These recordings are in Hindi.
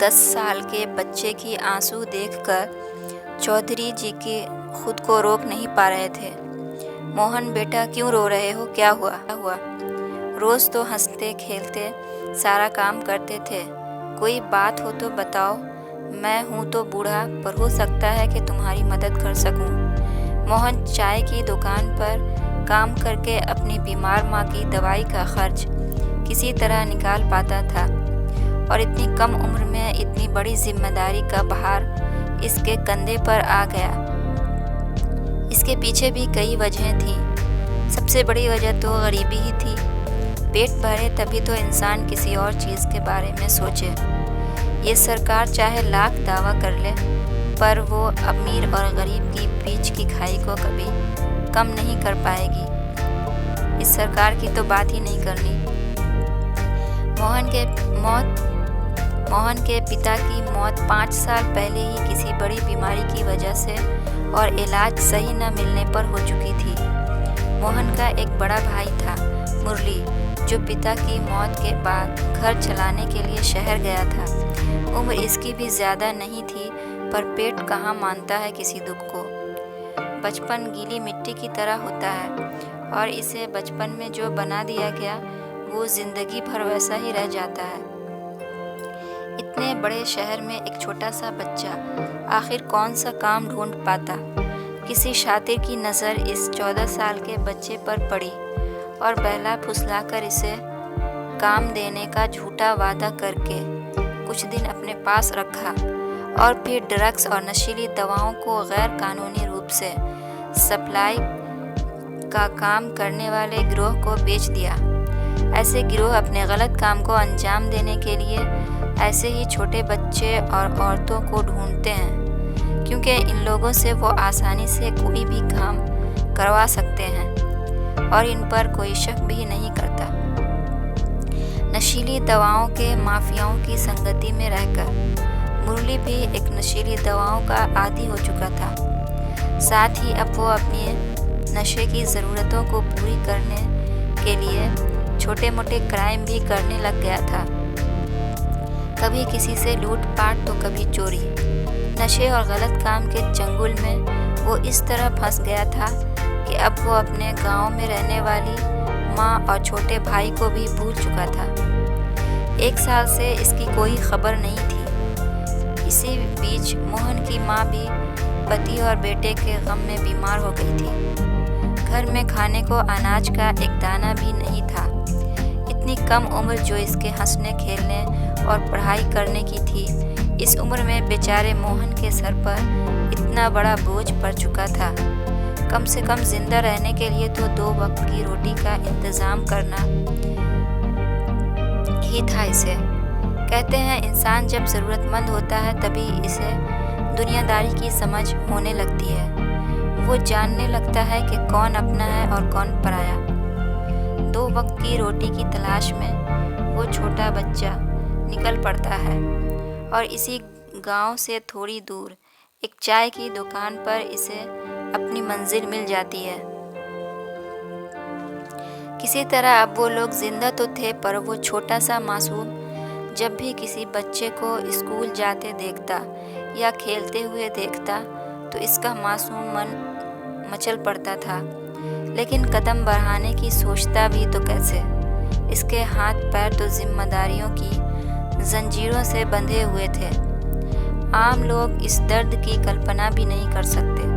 10 साल के बच्चे की आंसू देखकर चौधरी जी के खुद को रोक नहीं पा रहे थे। मोहन बेटा क्यों रो रहे हो, क्या हुआ? रोज़ तो हंसते खेलते सारा काम करते थे, कोई बात हो तो बताओ। मैं हूँ तो बूढ़ा, पर हो सकता है कि तुम्हारी मदद कर सकूँ। मोहन चाय की दुकान पर काम करके अपनी बीमार माँ की दवाई का खर्च किसी तरह निकाल पाता था, और इतनी कम उम्र में इतनी बड़ी जिम्मेदारी का भार इसके कंधे पर आ गया। इसके पीछे भी कई वजहें थीं। सबसे बड़ी वजह तो गरीबी ही थी। पेट भरे तभी तो इंसान किसी और चीज़ के बारे में सोचे। ये सरकार चाहे लाख दावा कर ले, पर वो अमीर और गरीब की बीच की खाई को कभी कम नहीं कर पाएगी। इस सरकार की तो बात ही नहीं करनी। मोहन के पिता की मौत 5 साल पहले ही किसी बड़ी बीमारी की वजह से और इलाज सही न मिलने पर हो चुकी थी। मोहन का एक बड़ा भाई था, मुरली, जो पिता की मौत के बाद घर चलाने के लिए शहर गया था। उम्र इसकी भी ज़्यादा नहीं थी, पर पेट कहाँ मानता है किसी दुख को। बचपन गीली मिट्टी की तरह होता है, और इसे बचपन में जो बना दिया गया वो ज़िंदगी भर वैसा ही रह जाता है। इतने बड़े शहर में एक छोटा सा बच्चा आखिर कौन सा काम ढूंढ पाता। किसी शातिर की नज़र इस 14 साल के बच्चे पर पड़ी और बहला फुसलाकर इसे काम देने का झूठा वादा करके कुछ दिन अपने पास रखा, और फिर ड्रग्स और नशीली दवाओं को गैर कानूनी रूप से सप्लाई का काम करने वाले गिरोह को बेच दिया। ऐसे गिरोह अपने गलत काम को अंजाम देने के लिए ऐसे ही छोटे बच्चे और औरतों को ढूंढते हैं, क्योंकि इन लोगों से वो आसानी से कोई भी काम करवा सकते हैं और इन पर कोई शक भी नहीं करता। नशीली दवाओं के माफियाओं की संगति में रहकर मुरली भी एक नशीली दवाओं का आदी हो चुका था। साथ ही अब वो अपनी नशे की ज़रूरतों को पूरी करने के लिए छोटे मोटे क्राइम भी करने लग गया था। कभी किसी से लूटपाट तो कभी चोरी। नशे और गलत काम के चंगुल में वो इस तरह फंस गया था कि अब वो अपने गांव में रहने वाली माँ और छोटे भाई को भी भूल चुका था। 1 साल से इसकी कोई खबर नहीं थी। इसी बीच मोहन की माँ भी पति और बेटे के गम में बीमार हो गई थी। घर में खाने को अनाज का एक दाना भी नहीं था। इतनी कम उम्र जो इसके हंसने खेलने और पढ़ाई करने की थी, इस उम्र में बेचारे मोहन के सर पर इतना बड़ा बोझ पड़ चुका था। कम से कम जिंदा रहने के लिए तो 2 वक्त की रोटी का इंतज़ाम करना ही था इसे। कहते हैं इंसान जब ज़रूरतमंद होता है तभी इसे दुनियादारी की समझ होने लगती है। वो जानने लगता है कि कौन अपना है और कौन पराया। 2 वक्त की रोटी की तलाश में वो छोटा बच्चा निकल पड़ता है, और इसी गांव से थोड़ी दूर एक चाय की दुकान पर इसे अपनी मंजिल मिल जाती है। किसी तरह अब वो लोग जिंदा तो थे, पर वो छोटा सा मासूम जब भी किसी बच्चे को स्कूल जाते देखता या खेलते हुए देखता तो इसका मासूम मन मचल पड़ता था। लेकिन कदम बढ़ाने की सोचता भी तो कैसे। इसके हाथ पैर तो जिम्मेदारियों की जंजीरों से बंधे हुए थे। आम लोग इस दर्द की कल्पना भी नहीं कर सकते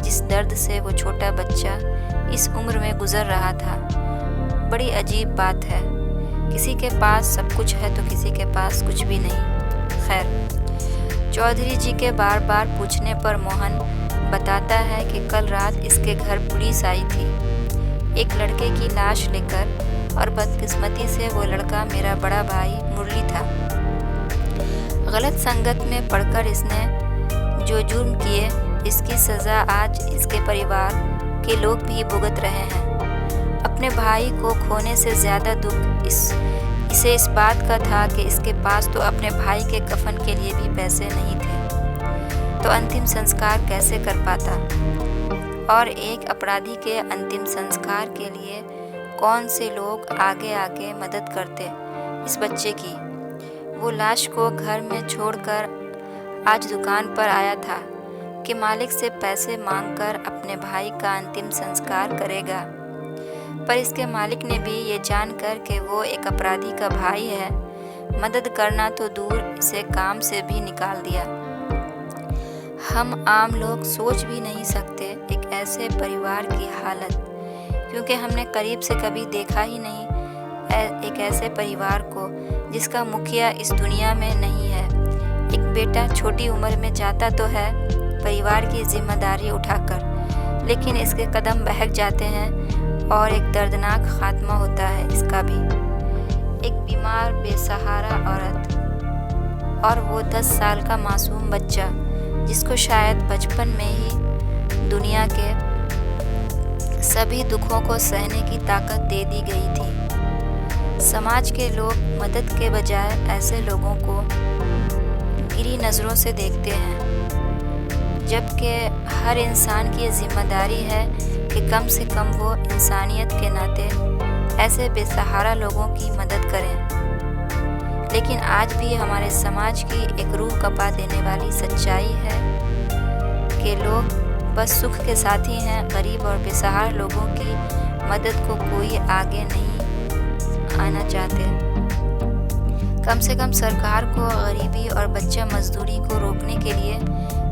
जिस दर्द से वो छोटा बच्चा इस उम्र में गुजर रहा था। बड़ी अजीब बात है, किसी के पास सब कुछ है तो किसी के पास कुछ भी नहीं। खैर, चौधरी जी के बार बार पूछने पर मोहन बताता है कि कल रात इसके घर पुलिस आई थी एक लड़के की लाश लेकर, और बदकिस्मती से वो लड़का मेरा बड़ा भाई मुरली था। गलत संगत में पड़कर इसने जो जुर्म किए, इसकी सज़ा आज इसके परिवार के लोग भी भुगत रहे हैं। अपने भाई को खोने से ज़्यादा दुख इसे इस बात का था कि इसके पास तो अपने भाई के कफन के लिए भी पैसे नहीं थे, तो अंतिम संस्कार कैसे कर पाता। और एक अपराधी के अंतिम संस्कार के लिए कौन से लोग आगे आगे मदद करते इस बच्चे की। वो लाश को घर में छोड़कर आज दुकान पर आया था कि मालिक से पैसे मांगकर अपने भाई का अंतिम संस्कार करेगा। पर इसके मालिक ने भी ये जानकर कि वो एक अपराधी का भाई है, मदद करना तो दूर, इसे काम से भी निकाल दिया। हम आम लोग सोच भी नहीं सकते एक ऐसे परिवार की हालत, क्योंकि हमने करीब से कभी देखा ही नहीं एक ऐसे परिवार को जिसका मुखिया इस दुनिया में नहीं है। एक बेटा छोटी उम्र में जाता तो है परिवार की जिम्मेदारी उठाकर, लेकिन इसके कदम बहक जाते हैं और एक दर्दनाक खात्मा होता है इसका भी। एक बीमार बेसहारा औरत और वो 10 साल का मासूम बच्चा जिसको शायद बचपन में ही दुनिया के सभी दुखों को सहने की ताकत दे दी गई थी। समाज के लोग मदद के बजाय ऐसे लोगों को गिरी नज़रों से देखते हैं, जबकि हर इंसान की जिम्मेदारी है कि कम से कम वो इंसानियत के नाते ऐसे बेसहारा लोगों की मदद करें। लेकिन आज भी हमारे समाज की एक रूह कपा देने वाली सच्चाई है कि लोग बस सुख के साथी हैं, गरीब और बेसहारा लोगों की मदद को कोई आगे नहीं आना चाहते। कम से कम सरकार को गरीबी और बच्चा मजदूरी को रोकने के लिए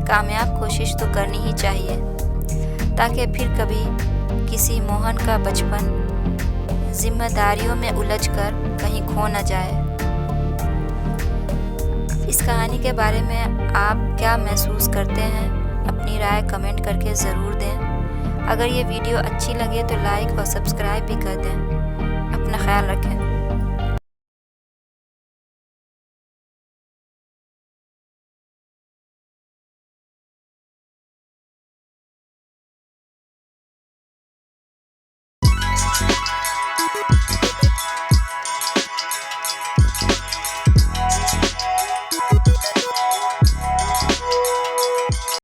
कामयाब कोशिश तो करनी ही चाहिए, ताकि फिर कभी किसी मोहन का बचपन जिम्मेदारियों में उलझकर कहीं खो न जाए। इस कहानी के बारे में आप क्या महसूस करते हैं? अपनी राय कमेंट करके ज़रूर दें। अगर ये वीडियो अच्छी लगे तो लाइक और सब्सक्राइब भी कर दें। अपना ख्याल रखें।